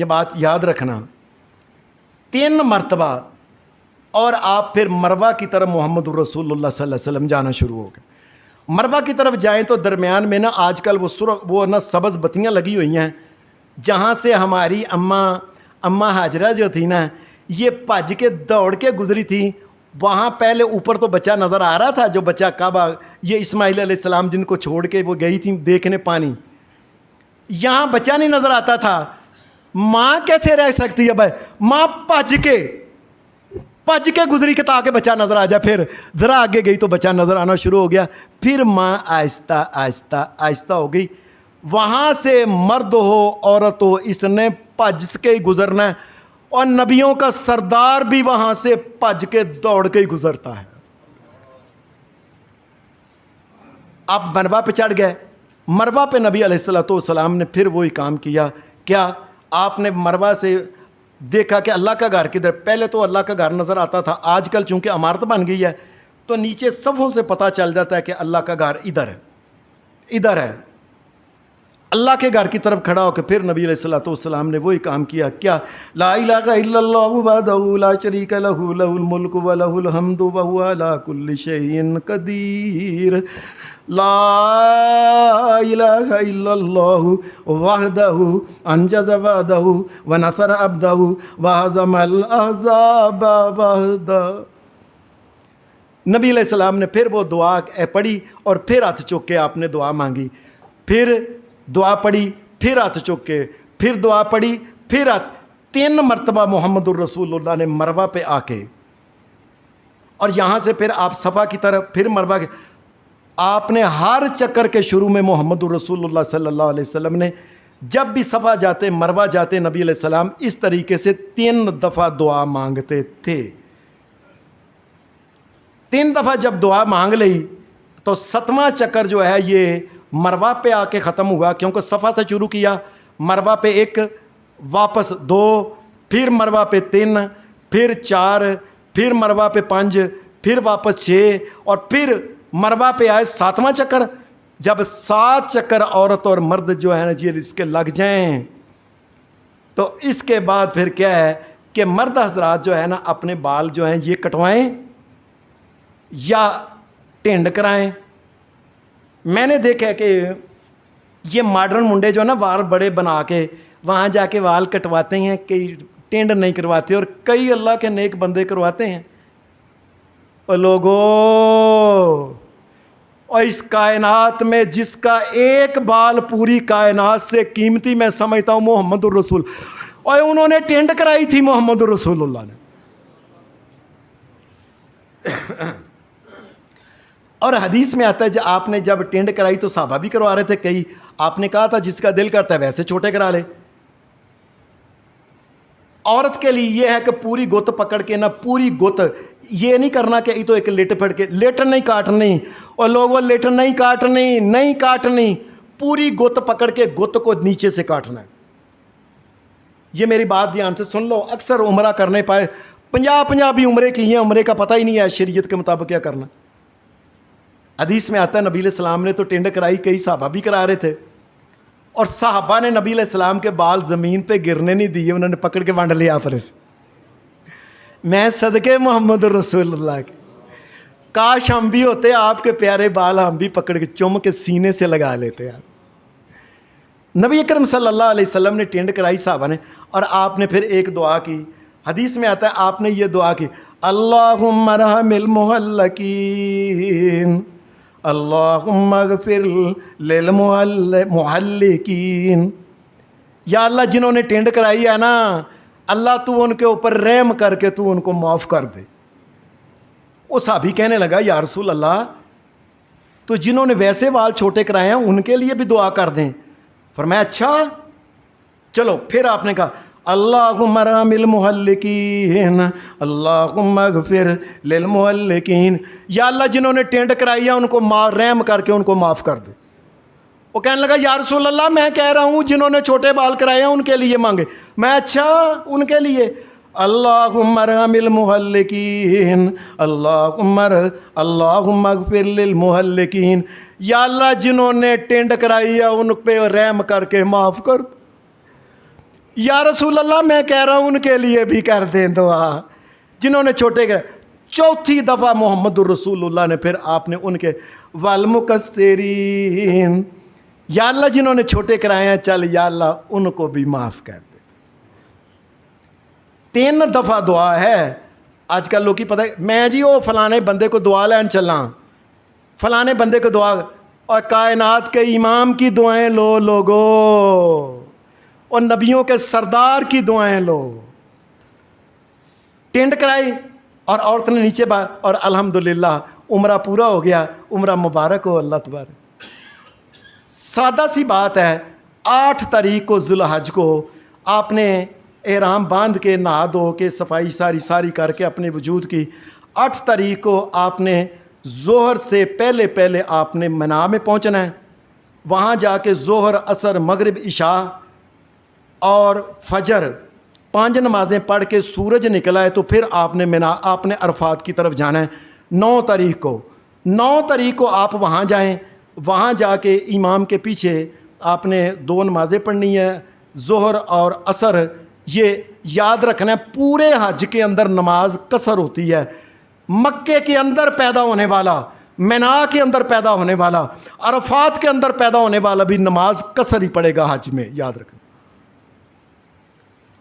یہ بات یاد رکھنا، 3 مرتبہ اور آپ پھر مروہ کی طرف محمد الرسول اللہ صلی اللہ علیہ وسلم جانا شروع ہو گئے۔ مروہ کی طرف جائیں تو درمیان میں نا آج کل وہ سبز بتیاں لگی ہوئی ہیں، جہاں سے ہماری اماں حاجرہ جو تھی نا، یہ بھج کے دوڑ کے گزری تھی۔ وہاں پہلے اوپر تو بچہ نظر آ رہا تھا، جو بچہ کعبہ، یہ اسماعیل علیہ السلام جن کو چھوڑ کے وہ گئی تھی دیکھنے پانی، یہاں بچہ نہیں نظر آتا تھا۔ ماں کیسے رہ سکتی ہے بھائی؟ ماں بھج کے گزری کہ تاکہ بچہ نظر آ جائے، پھر ذرا آگے گئی تو بچہ نظر آنا شروع ہو گیا، پھر ماں آہستہ آہستہ آہستہ ہو گئی۔ وہاں سے مرد ہو عورت ہو، اس نے بھج کے ہی گزرنا ہے، اور نبیوں کا سردار بھی وہاں سے بھج کے دوڑ کے ہی گزرتا ہے۔ آپ مروہ پہ چڑھ گئے، مروہ پہ نبی علیہ السلام نے پھر وہی کام کیا۔ کیا آپ نے مروہ سے دیکھا کہ اللہ کا گھر کدھر؟ پہلے تو اللہ کا گھر نظر آتا تھا، آج کل چونکہ عمارت بن گئی ہے تو نیچے صفوں سے پتہ چل جاتا ہے کہ اللہ کا گھر ادھر ہے۔ اللہ کے گھر کی طرف کھڑا ہو کے پھر نبی علیہ السلام نے وہی کام کیا۔ کیا؟ لا الہ الا اللہ وحدہ لا شریک لہ لہ الملک ولہ الحمد وہو علی کل شیء قدیر، لا الہ الا اللہ وحدہ انجز وعدہ ونصر عبدہ وہزم الاحزاب وحدہ۔ نبی علیہ السلام نے پھر وہ دعا پڑھی اور پھر ہاتھ چک کے آپ نے دعا مانگی، پھر دعا پڑھی، پھر ہاتھ چک کے، پھر دعا پڑھی، پھر ہاتھ، 3 مرتبہ محمد الرسول اللہ نے مروہ پہ آ کے، اور یہاں سے پھر آپ صفا کی طرف، پھر مروہ کے، آپ نے ہر چکر کے شروع میں محمد الرسول اللہ صلی اللہ علیہ وسلم نے جب بھی صفا جاتے مروہ جاتے، نبی علیہ السلام اس طریقے سے 3 دفعہ دعا مانگتے تھے۔ 3 دفعہ جب دعا مانگ لئی تو 7واں چکر جو ہے یہ مروہ پہ آ کے ختم ہوا، کیونکہ صفا سے شروع کیا، مروہ پہ 1، واپس 2، پھر مروہ پہ 3، پھر 4، پھر مروہ پہ 5، پھر واپس 6، اور پھر مروہ پہ آئے 7واں چکر۔ جب 7 چکر عورت اور مرد جو ہے نا جی اس کے لگ جائیں تو اس کے بعد پھر کیا ہے کہ مرد حضرات جو ہے نا اپنے بال جو ہیں یہ کٹوائیں یا ٹینڈ کرائیں۔ میں نے دیکھا کہ یہ ماڈرن منڈے جو ہے نا وال بڑے بنا کے وہاں جا کے وال کٹواتے ہیں، کئی ٹینڈ نہیں کرواتے، اور کئی اللہ کے نیک بندے کرواتے ہیں۔ اور لوگوں، اور اس کائنات میں جس کا ایک بال پوری کائنات سے قیمتی میں سمجھتا ہوں محمد الرسول، اور انہوں نے ٹینڈ کرائی تھی محمد الرسول اللہ نے۔ اور حدیث میں آتا ہے جب آپ نے جب ٹینڈ کرائی تو صحابہ بھی کروا رہے تھے، کئی آپ نے کہا تھا جس کا دل کرتا ہے ویسے چھوٹے کرا لے۔ عورت کے لیے یہ ہے کہ پوری گت پکڑ کے، نہ پوری گت، یہ نہیں کرنا کہ یہ تو ایک لیٹ پھڑ کے، لیٹن نہیں کاٹنی، اور لوگوں لیٹن نہیں کاٹنی، پوری گت پکڑ کے گت کو نیچے سے کاٹنا ہے۔ یہ میری بات دھیان سے سن لو، اکثر عمرہ کرنے پائے 50 بھی عمرے کی ہیں، عمرے کا پتہ ہی نہیں ہے شریعت کے مطابق کیا کرنا۔ حدیث میں آتا ہے نبی علیہ السلام نے تو ٹینڈ کرائی، کئی صحابہ بھی کرا رہے تھے، اور صحابہ نے نبی علیہ السلام کے بال زمین پہ گرنے نہیں دیے، انہوں نے پکڑ کے وانڈ لیا آپس سے۔ میں صدقے محمد رسول اللہ کے، کاش ہم بھی ہوتے آپ کے پیارے بال، ہم بھی پکڑ کے چوم کے سینے سے لگا لیتے ہیں۔ نبی اکرم صلی اللہ علیہ وسلم نے ٹینڈ کرائی صحابہ نے، اور آپ نے پھر ایک دعا کی۔ حدیث میں آتا ہے آپ نے یہ دعا کی، اللہم ارحم المحلقین، اللہم اغفر للمحلقین۔ یا اللہ جنہوں نے ٹینڈ کرائی ہے نا، اللہ تو ان کے اوپر رحم کر کے تو ان کو معاف کر دے۔ وہ صحابی کہنے لگا یا رسول اللہ تو جنہوں نے ویسے وال چھوٹے کرائے ہیں ان کے لیے بھی دعا کر دیں؟ فرمایا اچھا چلو۔ پھر آپ نے کہا اللہم ارحم المحلقین، اللہم اغفر للمحلقین، یا اللہ جنہوں نے ٹینڈ کرائی ہے ان کو رحم کر کے ان کو معاف کر دے۔ وہ کہنے لگا یا رسول اللہ میں کہہ رہا ہوں جنہوں نے چھوٹے بال کرائے ہیں ان کے لیے مانگے۔ میں اچھا ان کے لیے، اللہم ارحم المحلقین، اللہم اغفر للمحلقین، یا اللہ جنہوں نے ٹینڈ کرائی ہے ان پہ رحم کر کے معاف کر۔ یا رسول اللہ میں کہہ رہا ہوں ان کے لیے بھی کر دیں دعا جنہوں نے چھوٹے کرائے. چوتھی دفعہ محمد الرسول اللہ نے پھر آپ نے ان کے والمکسرین، یا اللہ جنہوں نے چھوٹے کرائے ہیں چل یا اللہ ان کو بھی معاف کر دے. 3 دفعہ دعا ہے. آج کل لوگ پتہ ہے میں جی وہ فلانے بندے کو دعا لین چلاں، فلانے بندے کو دعا، اور کائنات کے امام کی دعائیں لو لوگو، اور نبیوں کے سردار کی دعائیں لو. ٹینٹ کرائی اور عورت نے نیچے بات، اور الحمدللہ عمرہ پورا ہو گیا. عمرہ مبارک ہو اللہ تبارک. سادہ سی بات ہے. 8 تاریخ کو ذی الحج کو آپ نے احرام باندھ کے نہا دھو کے صفائی ساری کر کے اپنے وجود کی. 8 تاریخ کو آپ نے ظہر سے پہلے آپ نے منا میں پہنچنا ہے. وہاں جا کے ظہر عصر مغرب عشاء اور فجر 5 نمازیں پڑھ کے سورج نکلا ہے تو پھر آپ نے آپ نے عرفات کی طرف جانا ہے. 9 تاریخ کو آپ وہاں جائیں. وہاں جا کے امام کے پیچھے آپ نے 2 نمازیں پڑھنی ہے، ظہر اور عصر. یہ یاد رکھنا ہے پورے حج کے اندر نماز قصر ہوتی ہے. مکے کے اندر پیدا ہونے والا، مینا کے اندر پیدا ہونے والا، عرفات کے اندر پیدا ہونے والا بھی نماز قصر ہی پڑے گا حج میں. یاد رکھنا.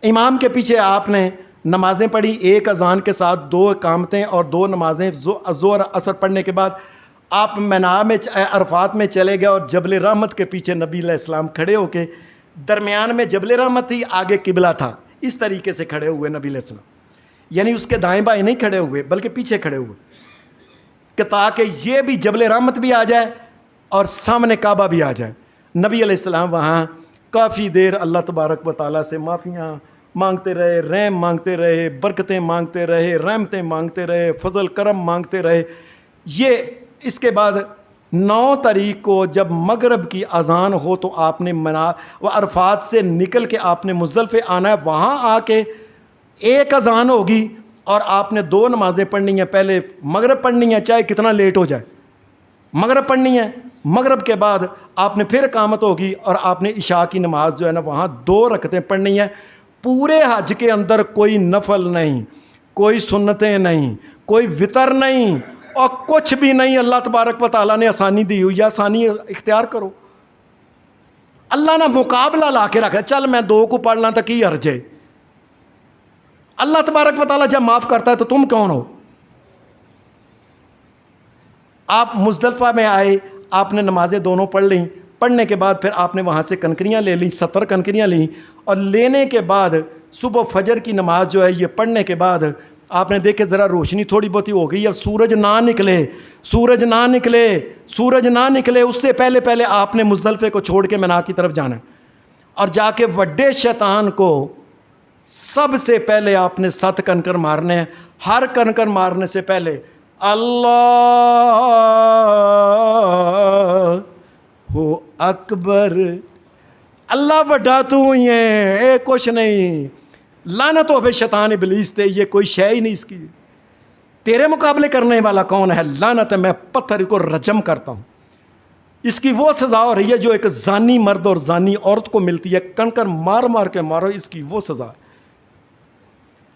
امام کے پیچھے آپ نے نمازیں پڑھی، 1 اذان کے ساتھ 2 اقامتیں اور 2 نمازیں ظہر عصر پڑھنے کے بعد آپ مینا میں عرفات میں چلے گئے. اور جبل رحمت کے پیچھے نبی علیہ السلام کھڑے ہو کے، درمیان میں جبل رحمت تھی، آگے قبلہ تھا، اس طریقے سے کھڑے ہوئے نبی علیہ السلام. یعنی اس کے دائیں بائیں نہیں کھڑے ہوئے بلکہ پیچھے کھڑے ہوئے کہ تاکہ یہ بھی جبل رحمت بھی آ جائے اور سامنے کعبہ بھی آ جائے. نبی علیہ السلام وہاں کافی دیر اللہ تبارک و تعالیٰ سے معافیاں مانگتے رہے، رحم مانگتے رہے، برکتیں مانگتے رہے، رحمتیں مانگتے رہے، فضل کرم مانگتے رہے. یہ اس کے بعد 9 تاریخ کو جب مغرب کی اذان ہو تو آپ نے عرفات سے نکل کے آپ نے مزدلفہ آنا ہے. وہاں آ کے 1 اذان ہوگی اور آپ نے 2 نمازیں پڑھنی ہیں. پہلے مغرب پڑھنی ہے چاہے کتنا لیٹ ہو جائے، مغرب پڑھنی ہے. مغرب کے بعد آپ نے پھر اقامت ہوگی اور آپ نے عشاء کی نماز جو ہے نا وہاں 2 رکعتیں پڑھنی ہے. پورے حج کے اندر کوئی نفل نہیں، کوئی سنتیں نہیں، کوئی وطر نہیں اور کچھ بھی نہیں. اللہ تبارک و تعالیٰ نے آسانی دی ہوئی ہے، آسانی اختیار کرو. اللہ نے مقابلہ لا کے رکھا، چل میں 2 کو پڑھ لاں تو کی حرج ہے. اللہ تبارک و تعالیٰ جب معاف کرتا ہے تو تم کون ہو؟ آپ مزدلفہ میں آئے، آپ نے نمازیں دونوں پڑھ لیں. پڑھنے کے بعد پھر آپ نے وہاں سے کنکریاں لے لیں، 70 کنکریاں لیں. اور لینے کے بعد صبح فجر کی نماز جو ہے یہ پڑھنے کے بعد آپ نے دیکھے ذرا روشنی تھوڑی بہت ہی ہو گئی. اب سورج نہ نکلے اس سے پہلے آپ نے مزدلفے کو چھوڑ کے مینا کی طرف جانا ہے. اور جا کے وڈے شیطان کو سب سے پہلے آپ نے 7 کنکر مارنے ہیں. ہر کنکر مارنے سے پہلے اللہ اکبر، اللہ وڈا تو ہی ہے، اے کچھ نہیں. لعنت ہو بے شیطان ابلیس تے، یہ کوئی شے ہی نہیں اس کی. تیرے مقابلے کرنے والا کون ہے؟ لعنت ہے، میں پتھر کو رجم کرتا ہوں. اس کی وہ سزا ہو رہی ہے جو ایک زانی مرد اور زانی عورت کو ملتی ہے، کنکر مار مار کے مارو، اس کی وہ سزا ہے.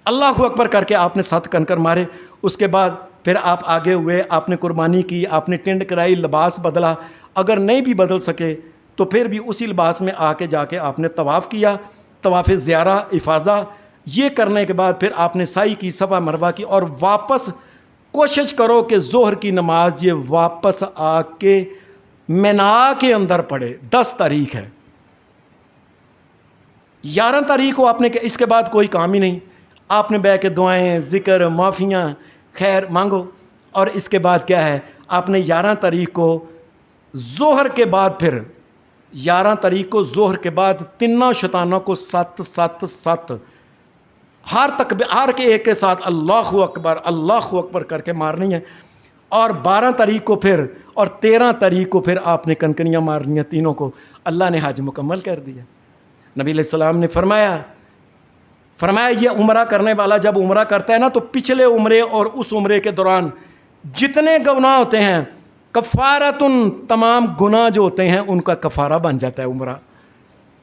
اللہ اکبر کر کے آپ نے 7 کنکر مارے. اس کے بعد پھر آپ آگے ہوئے، آپ نے قربانی کی، آپ نے ٹینڈ کرائی، لباس بدلا. اگر نہیں بھی بدل سکے تو پھر بھی اسی لباس میں آ کے جا کے آپ نے طواف کیا، طواف زیارہ افاضہ. یہ کرنے کے بعد پھر آپ نے سعی کی، صفا مروہ کی. اور واپس کوشش کرو کہ ظہر کی نماز یہ واپس آ کے مینا کے اندر پڑھے. 10 تاریخ ہے، 11 تاریخ کو آپ نے، اس کے بعد کوئی کام ہی نہیں. آپ نے بیٹھ کے دعائیں، ذکر، معافیاں، خیر مانگو. اور اس کے بعد کیا ہے، آپ نے 11 تاریخ کو ظہر کے بعد، پھر 11 تاریخ کو ظہر کے بعد تینوں شیطانوں کو 7 7 7 ہر کے ایک کے ساتھ اللہ اکبر کر کے مارنی ہے. اور 12 تاریخ کو پھر اور 13 تاریخ کو پھر آپ نے کنکریاں مارنی ہیں تینوں کو. اللہ نے حج مکمل کر دیا. نبی علیہ السلام نے فرمایا یہ عمرہ کرنے والا جب عمرہ کرتا ہے نا تو پچھلے عمرے اور اس عمرے کے دوران جتنے گناہ ہوتے ہیں، کفارتن، تمام گناہ جو ہوتے ہیں ان کا کفارہ بن جاتا ہے عمرہ.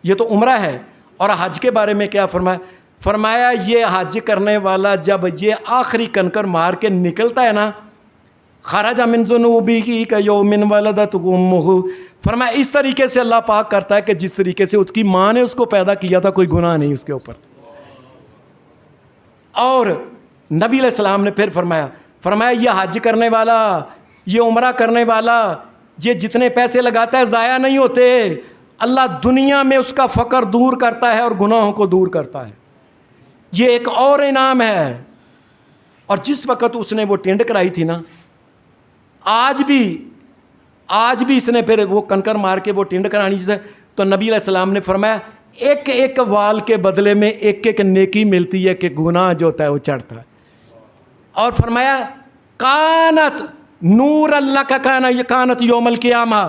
یہ تو عمرہ ہے. اور حج کے بارے میں کیا فرمایا؟ فرمایا یہ حج کرنے والا جب یہ آخری کنکر مار کے نکلتا ہے نا، خرج من ذنوبہ کیوم ولدتہ امہ، فرمایا اس طریقے سے اللہ پاک کرتا ہے کہ جس طریقے سے اس کی ماں نے اس کو پیدا کیا تھا، کوئی گناہ نہیں اس کے اوپر۔ اور نبی علیہ السلام نے پھر فرمایا یہ حج کرنے والا، یہ عمرہ کرنے والا، یہ جتنے پیسے لگاتا ہے ضائع نہیں ہوتے، اللہ دنیا میں اس کا فقر دور کرتا ہے اور گناہوں کو دور کرتا ہے۔ یہ ایک اور انعام ہے۔ اور جس وقت اس نے وہ ٹینڈ کرائی تھی نا، آج بھی اس نے پھر وہ کنکر مار کے وہ ٹینڈ کرانی سے، تو نبی علیہ السلام نے فرمایا ایک ایک وال کے بدلے میں ایک ایک نیکی ملتی ہے کہ گناہ جو ہوتا ہے وہ چڑھتا ہے۔ اور فرمایا کانت نور اللہ کا کانت یوم القیامہ،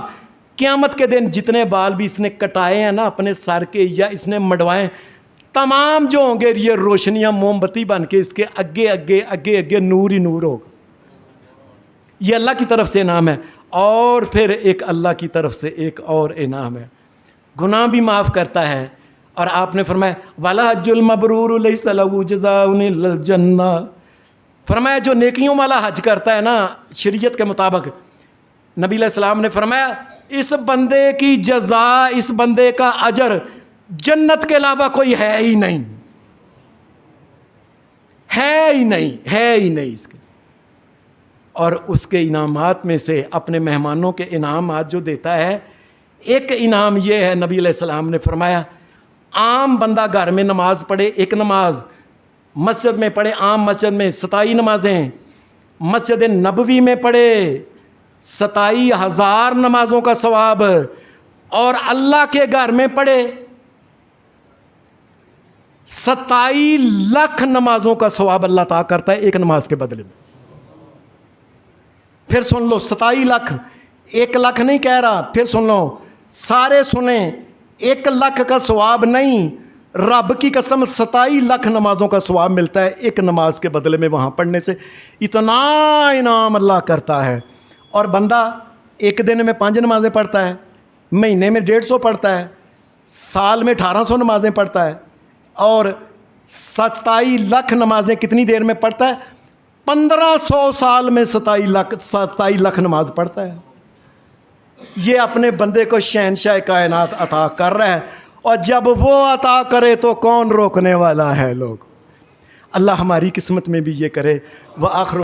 قیامت کے دن جتنے بال بھی اس نے کٹائے ہیں نا اپنے سر کے یا اس نے مڈوائے، تمام جو ہوں گے یہ روشنیاں موم بتی بن کے اس کے اگے نور ہی نور ہوگا۔ یہ اللہ کی طرف سے انعام ہے۔ اور پھر ایک اللہ کی طرف سے ایک اور انعام ہے، گناہ بھی معاف کرتا ہے۔ اور آپ نے فرمایا وَالْحَجُّ الْمَبْرُورُ لَيْسَ لَهُ جَزَاءٌ إِلَّا الْجَنَّةُ، فرمایا جو نیکیوں والا حج کرتا ہے نا شریعت کے مطابق، نبی علیہ السلام نے فرمایا اس بندے کی جزا، اس بندے کا اجر جنت کے علاوہ کوئی ہے ہی نہیں، ہے ہی نہیں اس کے۔ اور اس کے انعامات میں سے اپنے مہمانوں کے انعامات جو دیتا ہے، ایک انعام یہ ہے، نبی علیہ السلام نے فرمایا عام بندہ گھر میں نماز پڑھے، ایک نماز مسجد میں پڑھے، عام مسجد میں 27 نمازیں، مسجد نبوی میں پڑھے 27,000 نمازوں کا ثواب، اور اللہ کے گھر میں پڑھے 27 لاکھ نمازوں کا ثواب اللہ تعالیٰ کرتا ہے ایک نماز کے بدلے میں۔ پھر سن لو 27 لاکھ، 1 لاکھ نہیں کہہ رہا، پھر سن لو سارے سنیں، 1 لاکھ کا ثواب نہیں، رب کی قسم 27 لاکھ نمازوں کا ثواب ملتا ہے ایک نماز کے بدلے میں وہاں پڑھنے سے، اتنا انعام اللہ کرتا ہے۔ اور بندہ ایک دن میں 5 نمازیں پڑھتا ہے، مہینے میں 150 پڑھتا ہے، سال میں 1800 نمازیں پڑھتا ہے، اور 27 لاکھ نمازیں کتنی دیر میں پڑھتا ہے؟ 1500 سال میں 27 لاکھ نماز پڑھتا ہے۔ یہ اپنے بندے کو شہنشاہ کائنات عطا کر رہا ہے، اور جب وہ عطا کرے تو کون روکنے والا ہے؟ لوگ، اللہ ہماری قسمت میں بھی یہ کرے۔ وآخر